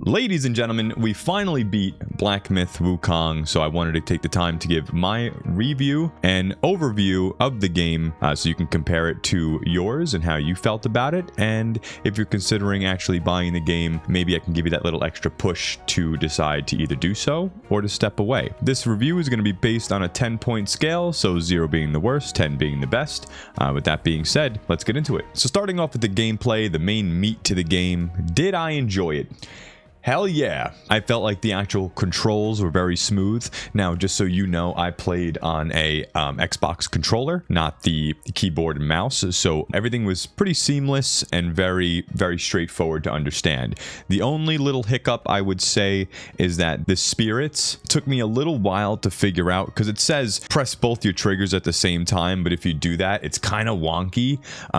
Ladies and gentlemen, we finally beat Black Myth Wukong, so I wanted to take the time to give my review and overview of the game so you can compare it to yours and how you felt about it. And if you're considering actually buying the game, maybe I can give you that little extra push to decide to either do so or to step away. This review is going to be based on a 10-point scale, so 0 being the worst, 10 being the best. With that being said, let's get into it. So starting off with the gameplay, the main meat to the game, did I enjoy it? Hell yeah. I felt like the actual controls were very smooth. Now, just so you know, I played on a Xbox controller, not the keyboard and mouse, so everything was pretty seamless and very, very straightforward to understand. The only little hiccup I would say is that the spirits took me a little while to figure out, because it says press both your triggers at the same time, but if you do that, it's kind of wonky.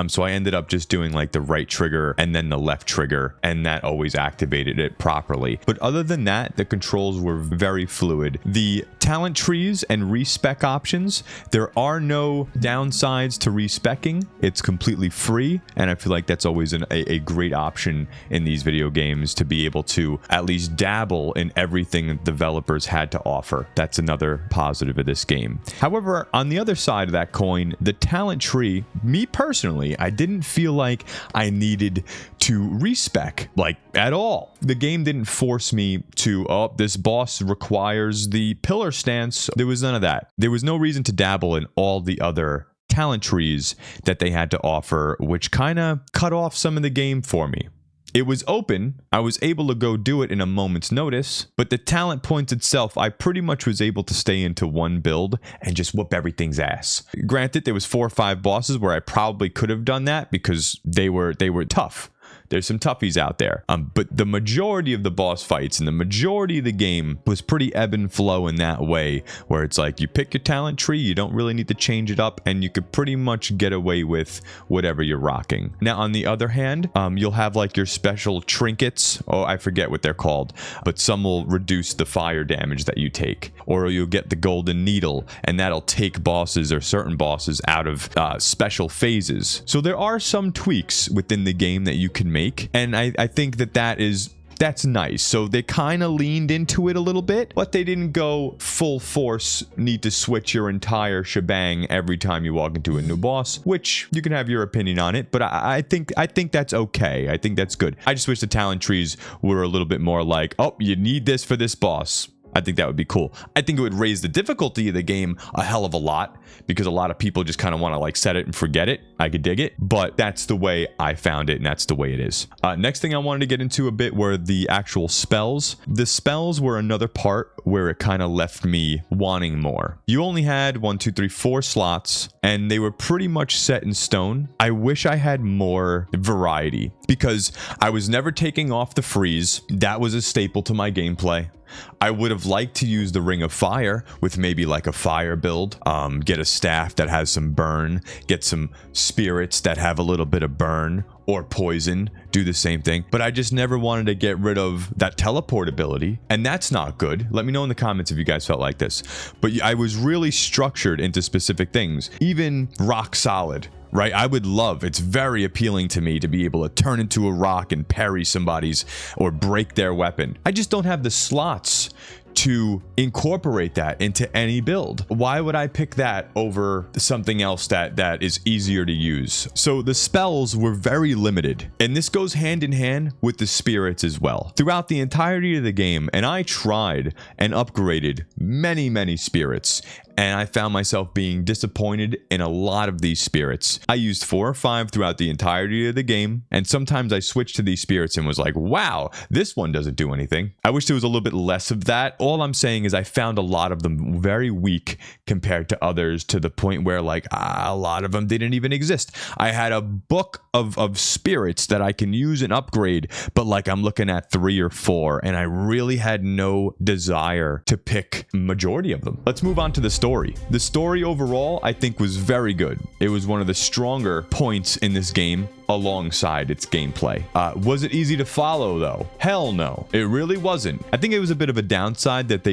So I ended up just doing like the right trigger and then the left trigger, and that always activated it properly. But other than that, the controls were very fluid. The talent trees and respec options, there are no downsides to respecking. It's completely free, and I feel like that's always a great option in these video games, to be able to at least dabble in everything that developers had to offer. That's another positive of this game. However, on the other side of that coin, the talent tree, me personally, I didn't feel like I needed to respec like at all. The game didn't force me to, oh, this boss requires the pillar stance. There was none of that. There was no reason to dabble in all the other talent trees that they had to offer, which kind of cut off some of the game for me. It was open. I was able to go do it in a moment's notice, but the talent points itself, I pretty much was able to stay into one build and just whoop everything's ass. Granted, there was 4 or 5 bosses where I probably could have done that because they were tough. There's some toughies out there. But the majority of the boss fights and the majority of the game was pretty ebb and flow in that way, where it's like you pick your talent tree, you don't really need to change it up, and you could pretty much get away with whatever you're rocking. Now, on the other hand, you'll have like your special trinkets. Oh, I forget what they're called, but some will reduce the fire damage that you take. Or you'll get the golden needle, and that'll take bosses or certain bosses out of special phases. So there are some tweaks within the game that you can make. And I think that's nice. So they kind of leaned into it a little bit, but they didn't go full force, need to switch your entire shebang every time you walk into a new boss, which you can have your opinion on it, but I think that's okay. I think that's good. I just wish the talent trees were a little bit more like, oh, you need this for this boss. I think that would be cool. I think it would raise the difficulty of the game a hell of a lot, because a lot of people just kind of want to like set it and forget it. I could dig it, but that's the way I found it, and that's the way it is. Next thing I wanted to get into a bit were the actual spells. The spells were another part where it kind of left me wanting more. You only had 4 slots, and they were pretty much set in stone. I wish I had more variety, because I was never taking off the freeze. That was a staple to my gameplay. I would have liked to use the Ring of Fire with maybe like a fire build, get a staff that has some burn, get some spirits that have a little bit of burn, or poison, do the same thing. But I just never wanted to get rid of that teleport ability, and that's not good. Let me know in the comments if you guys felt like this. But I was really structured into specific things, even rock solid. Right? I would love, it's very appealing to me to be able to turn into a rock and parry somebody's or break their weapon. I just don't have the slots to incorporate that into any build. Why would I pick that over something else that is easier to use? So the spells were very limited, and this goes hand in hand with the spirits as well. Throughout the entirety of the game, and I tried and upgraded many spirits, and I found myself being disappointed in a lot of these spirits. I used 4 or 5 throughout the entirety of the game, and sometimes I switched to these spirits and was like, wow, this one doesn't do anything. I wish there was a little bit less of that. All I'm saying is I found a lot of them very weak compared to others, to the point where like a lot of them didn't even exist. I had a book of spirits that I can use and upgrade, but like I'm looking at 3 or 4, and I really had no desire to pick majority of them. Let's move on to the story. The story overall, I think, was very good. It was one of the stronger points in this game alongside its gameplay. Was it easy to follow though? Hell no, it really wasn't. I think it was a bit of a downside that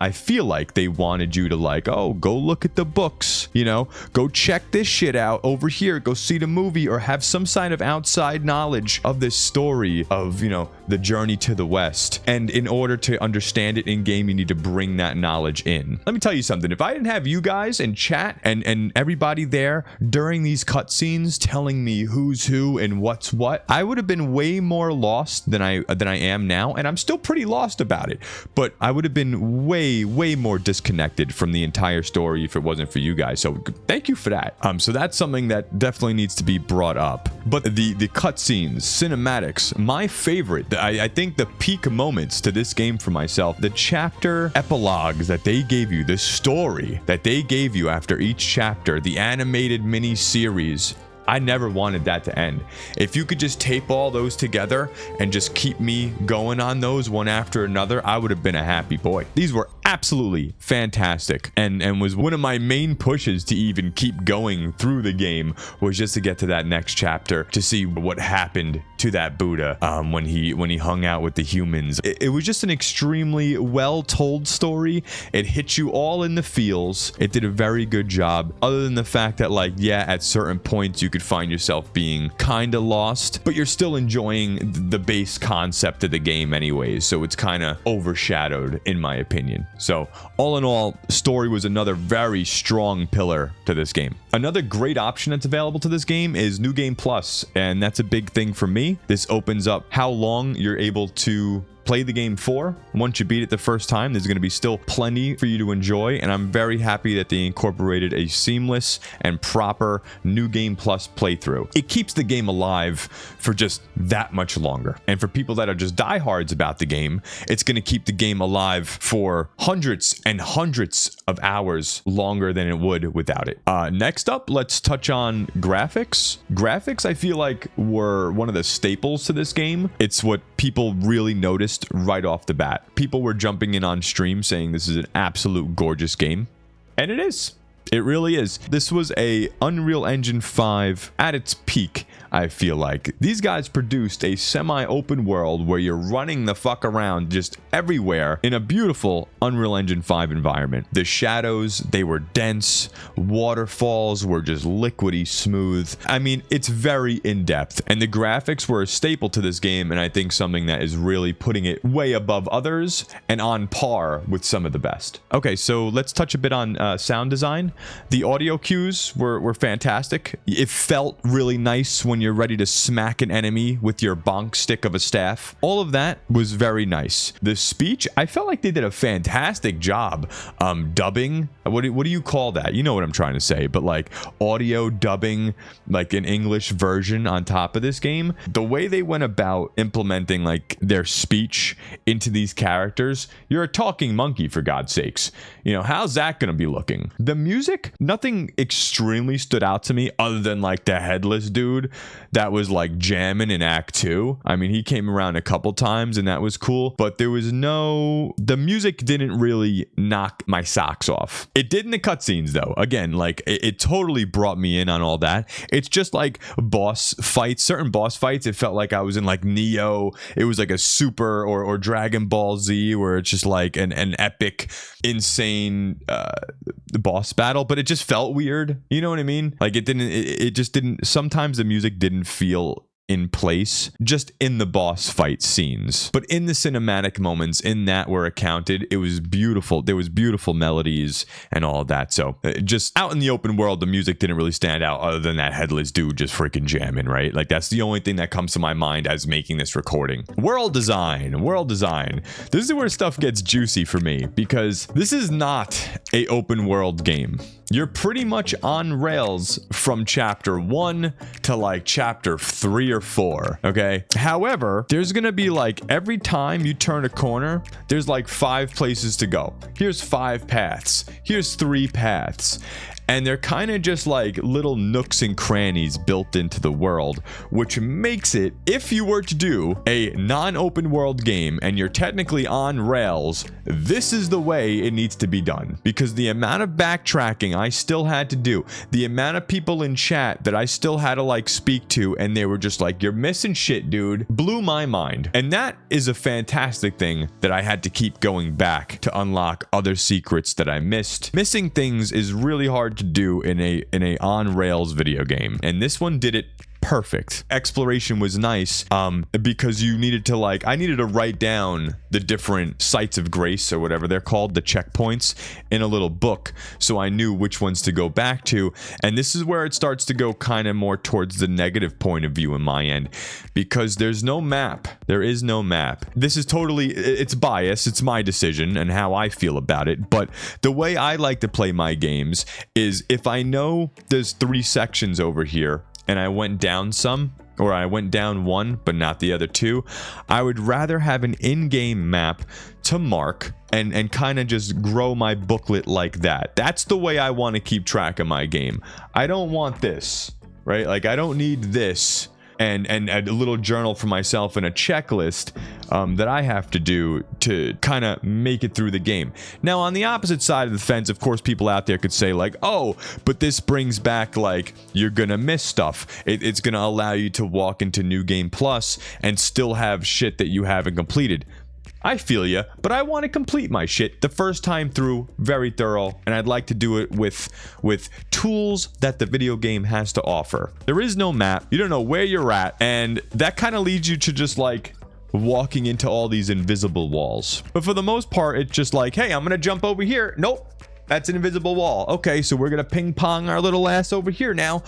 I feel like they wanted you to like, oh, go look at the books, you know, go check this shit out over here, go see the movie, or have some side of outside knowledge of this story of, you know, the journey to the West. And in order to understand it in game, you need to bring that knowledge in. Let me tell you something. If I didn't have you guys in chat and everybody there during these cutscenes telling me who's who and what's what, I would have been way more lost than I am now. And I'm still pretty lost about it, but I would have been way more disconnected from the entire story if it wasn't for you guys. So thank you for that. So that's something that definitely needs to be brought up. But the cutscenes, cinematics, my favorite, I think the peak moments to this game for myself, the chapter epilogues that they gave you, the story that they gave you after each chapter, the animated mini series. I never wanted that to end. If you could just tape all those together and just keep me going on those one after another, I would have been a happy boy. These were absolutely fantastic, and was one of my main pushes to even keep going through the game, was just to get to that next chapter to see what happened to that Buddha when he hung out with the humans. It was just an extremely well told story. It hit you all in the feels. It did a very good job, other than the fact that, like, yeah, at certain points you could find yourself being kind of lost, but you're still enjoying the base concept of the game anyways, so it's kind of overshadowed in my opinion. So all in all, story was another very strong pillar to this game. Another great option that's available to this game is New Game Plus, and that's a big thing for me. This opens up how long you're able to play the game for. Once you beat it the first time, there's going to be still plenty for you to enjoy, and I'm very happy that they incorporated a seamless and proper New Game Plus playthrough. It keeps the game alive for just that much longer, and for people that are just diehards about the game, it's going to keep the game alive for hundreds and hundreds of hours longer than it would without it. Next up, let's touch on graphics. Graphics, I feel like, were one of the staples to this game. It's what people really noticed right off the bat. People were jumping in on stream saying this is an absolute gorgeous game, and it is. It really is. This was a Unreal Engine 5 at its peak, I feel like. These guys produced a semi-open world where you're running the fuck around just everywhere in a beautiful Unreal Engine 5 environment. The shadows, they were dense. Waterfalls were just liquidy smooth. I mean, it's very in-depth, and the graphics were a staple to this game, and I think something that is really putting it way above others and on par with some of the best. Okay, so let's touch a bit on sound design. The audio cues were fantastic. It felt really nice when you're ready to smack an enemy with your bonk stick of a staff. All of that was very nice. The speech, I felt like they did a fantastic job dubbing. What do you call that? You know what I'm trying to say, but like audio dubbing, like an English version on top of this game. The way they went about implementing like their speech into these characters, you're a talking monkey, for God's sakes. You know, how's that going to be looking? The music, nothing extremely stood out to me other than like the headless dude that was like jamming in Act 2. I mean, he came around a couple times and that was cool, but the music didn't really knock my socks off. It did in the cutscenes though. Again, like it totally brought me in on all that. It's just like boss fights, certain boss fights, it felt like I was in like Neo. It was like a Super or Dragon Ball Z, where it's just like an epic, insane boss battle, but it just felt weird. You know what I mean? Like it just didn't, sometimes the music didn't feel in place just in the boss fight scenes, but in the cinematic moments in that were accounted, it was beautiful. There was beautiful melodies and all of that. So just out in the open world, the music didn't really stand out other than that headless dude just freaking jamming, right? Like that's the only thing that comes to my mind as making this recording. World design. This is where stuff gets juicy for me, because this is not a open world game. You're pretty much on rails from chapter 1 to like chapter 3 or 4, okay? However, there's gonna be like every time you turn a corner, there's like 5 places to go. Here's 5 paths. Here's 3 paths. And they're kind of just like little nooks and crannies built into the world, which makes it, if you were to do a non-open world game and you're technically on rails, this is the way it needs to be done. Because the amount of backtracking I still had to do, the amount of people in chat that I still had to like speak to, and they were just like, you're missing shit, dude, blew my mind. And that is a fantastic thing that I had to keep going back to unlock other secrets that I missed. Missing things is really hard to do in a on rails video game, and this one did it perfect. Exploration was nice because you needed to I needed to write down the different sites of grace or whatever they're called, the checkpoints, in a little book, so I knew which ones to go back to. And this is where it starts to go kind of more towards the negative point of view in my end, because there's no map. There is no map. This is totally, it's bias. It's my decision and how I feel about it. But the way I like to play my games is if I know there's 3 sections over here and I went down some, or I went down one but not the other 2, I would rather have an in-game map to mark and kind of just grow my booklet like that. That's the way I want to keep track of my game. I don't want this, right? Like, I don't need this and a little journal for myself and a checklist that I have to do to kind of make it through the game. Now, on the opposite side of the fence, of course, people out there could say like, oh, but this brings back, like, you're gonna miss stuff. It's gonna allow you to walk into New Game Plus and still have shit that you haven't completed. I feel ya, but I want to complete my shit the first time through, very thorough, and I'd like to do it with tools that the video game has to offer. There is no map, you don't know where you're at, and that kind of leads you to just like walking into all these invisible walls. But for the most part, it's just like, hey, I'm gonna jump over here. Nope, that's an invisible wall. Okay, so we're gonna ping pong our little ass over here now.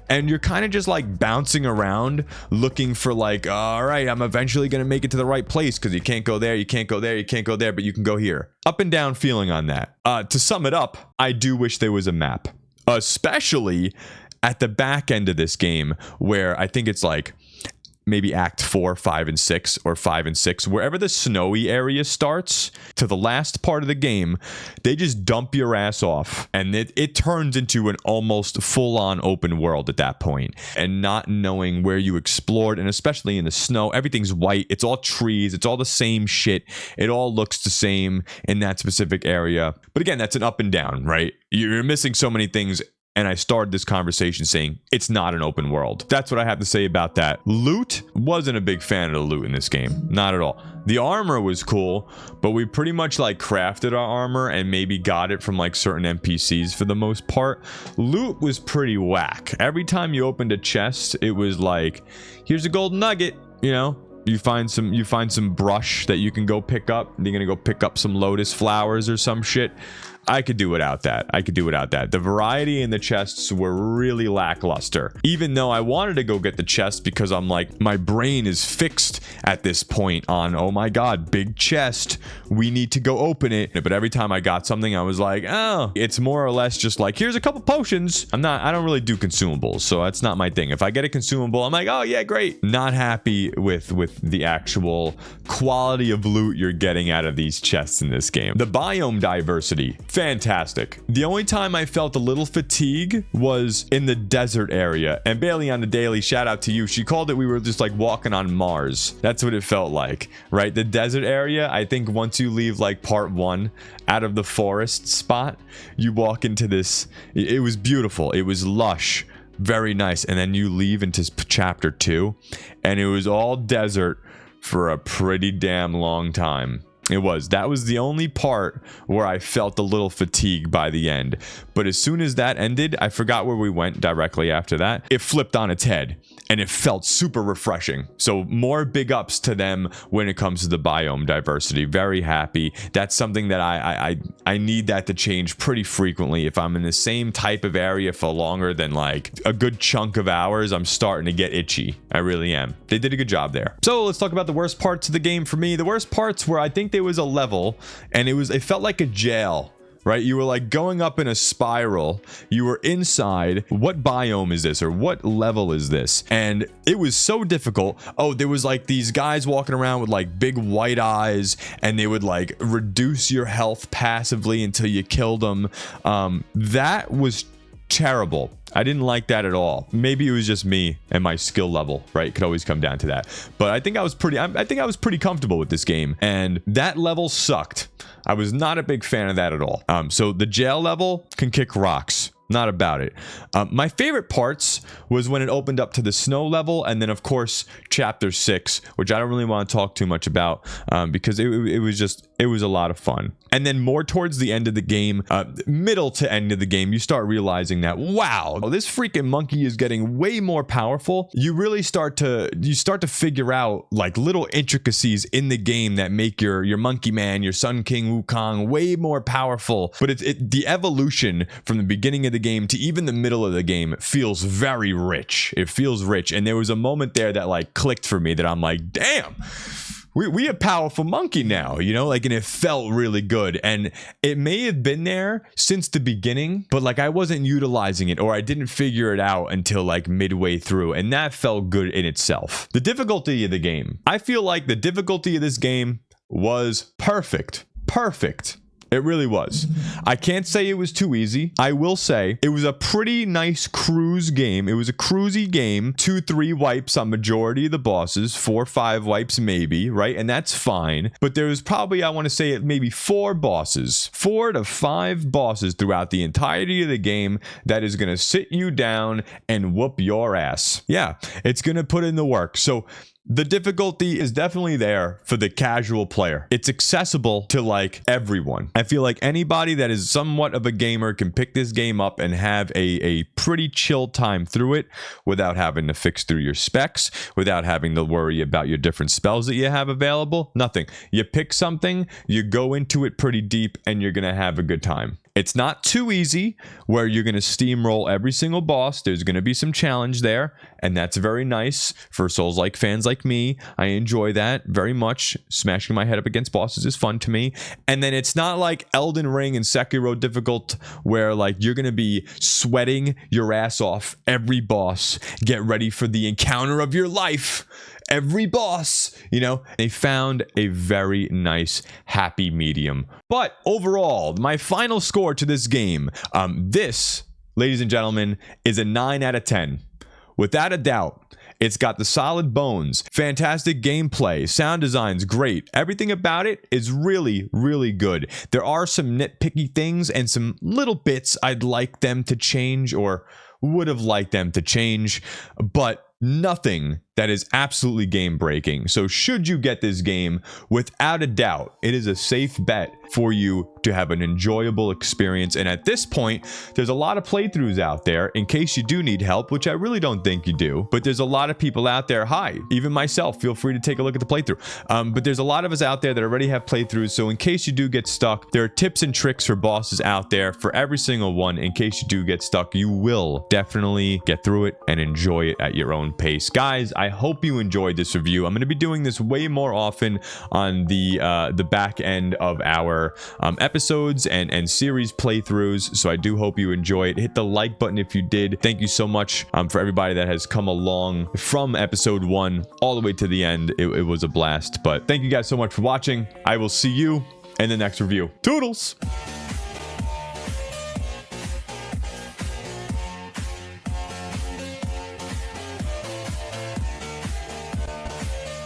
And you're kind of just like bouncing around looking for like, all right, I'm eventually going to make it to the right place, because you can't go there, you can't go there, you can't go there, but you can go here. Up and down feeling on that. To sum it up, I do wish there was a map, especially at the back end of this game, where I think it's like maybe Act 4, 5, and 6, or 5 and 6, wherever the snowy area starts to the last part of the game, they just dump your ass off, and it turns into an almost full-on open world at that point. And not knowing where you explored, and especially in the snow, everything's white, it's all trees, it's all the same shit, it all looks the same in that specific area. But again, that's an up and down, right? You're missing so many things. And I started this conversation saying it's not an open world. That's what I have to say about that. Loot, wasn't a big fan of the loot in this game. Not at all. The armor was cool, but we pretty much like crafted our armor and maybe got it from like certain NPCs for the most part. Loot was pretty whack. Every time you opened a chest, it was like, here's a golden nugget, you know? You find some brush that you can go pick up. You're gonna go pick up some lotus flowers or some shit. I could do without that. The variety in the chests were really lackluster. Even though I wanted to go get the chest because I'm like, my brain is fixed at this point on, oh my god, big chest, we need to go open it. But every time I got something, I was like, oh, it's more or less just like, here's a couple potions. I don't really do consumables, so that's not my thing. If I get a consumable, I'm like, oh yeah, great. Not happy with the actual quality of loot you're getting out of these chests in this game. The biome diversity, fantastic. The only time I felt a little fatigue was in the desert area. And Bailey on the daily, shout out to you, she called it, we were just like walking on Mars. That's what it felt like, right? The desert area, I think once you leave like part 1 out of the forest spot, you walk into this, it was beautiful, it was lush, very nice. And then you leave into chapter 2 and it was all desert for a pretty damn long time. That was the only part where I felt a little fatigue by the end. But as soon as that ended, I forgot where we went directly after that. It flipped on its head and it felt super refreshing. So more big ups to them when it comes to the biome diversity. Very happy. That's something that I need that to change pretty frequently. If I'm in the same type of area for longer than like a good chunk of hours, I'm starting to get itchy. I really am. They did a good job there. So let's talk about the worst parts of the game for me. The worst parts were, I think there was a level and it felt like a jail. Right? You were like going up in a spiral. You were inside. What biome is this? Or what level is this? And it was so difficult. Oh, there was like these guys walking around with like big white eyes and they would like reduce your health passively until you killed them. That was terrible. I didn't like that at all. Maybe it was just me and my skill level, right? It could always come down to that. But I think I was pretty comfortable with this game, and that level sucked. I was not a big fan of that at all. So the jail level can kick rocks. not about it. My favorite parts was when it opened up to the snow level, and then of course chapter 6, which I don't really want to talk too much about because it was a lot of fun. And then more towards the end of the game, middle to end of the game, you start realizing that, wow, this freaking monkey is getting way more powerful. You really start to figure out like little intricacies in the game that make your monkey man, your Sun King Wukong way more powerful. But the evolution from the beginning of the game to even the middle of the game feels very rich. It feels rich. And there was a moment there that like clicked for me that I'm like, damn, we a powerful monkey now, you know, like, and it felt really good. And it may have been there since the beginning, but like I wasn't utilizing it, or I didn't figure it out until like midway through, and that felt good in itself. The difficulty of the game, I feel like the difficulty of this game was perfect. It really was. I can't say it was too easy. I will say it was a pretty nice cruise game. It was a cruisy game. 2-3 wipes on majority of the bosses. 4-5 wipes maybe, right? And that's fine. But there was probably, I want to say, maybe 4 bosses. 4 to 5 bosses throughout the entirety of the game that is going to sit you down and whoop your ass. Yeah, it's going to put in the work. So the difficulty is definitely there for the casual player. It's accessible to like everyone. I feel like anybody that is somewhat of a gamer can pick this game up and have a pretty chill time through it without having to fix through your specs, without having to worry about your different spells that you have available. Nothing. You pick something, you go into it pretty deep, and you're going to have a good time. It's not too easy where you're going to steamroll every single boss. There's going to be some challenge there, and that's very nice for Souls-like fans like me. I enjoy that very much. Smashing my head up against bosses is fun to me. And then it's not like Elden Ring and Sekiro difficult where like you're going to be sweating your ass off every boss. Get ready for the encounter of your life. Every boss, you know, they found a very nice happy medium. But overall, my final score to this game, this, ladies and gentlemen, is a 9 out of 10. Without a doubt. It's got the solid bones, fantastic gameplay, sound design's great. Everything about it is really, really good. There are some nitpicky things and some little bits I'd like them to change, or would have liked them to change, but nothing that is absolutely game breaking. So should you get this game, without a doubt, it is a safe bet for you to have an enjoyable experience. And at this point, there's a lot of playthroughs out there in case you do need help, which I really don't think you do, but there's a lot of people out there. Hi, even myself, feel free to take a look at the playthrough. But there's a lot of us out there that already have playthroughs. So in case you do get stuck, there are tips and tricks for bosses out there for every single one. In case you do get stuck, you will definitely get through it and enjoy it at your own pace. Guys, I hope you enjoyed this review. I'm going to be doing this way more often on the back end of our episodes and series playthroughs, so I do hope you enjoy it. Hit the like button if you did. Thank you so much for everybody that has come along from episode 1 all the way to the end. It was a blast. But thank you guys so much for watching. I will see you in the next review. Toodles!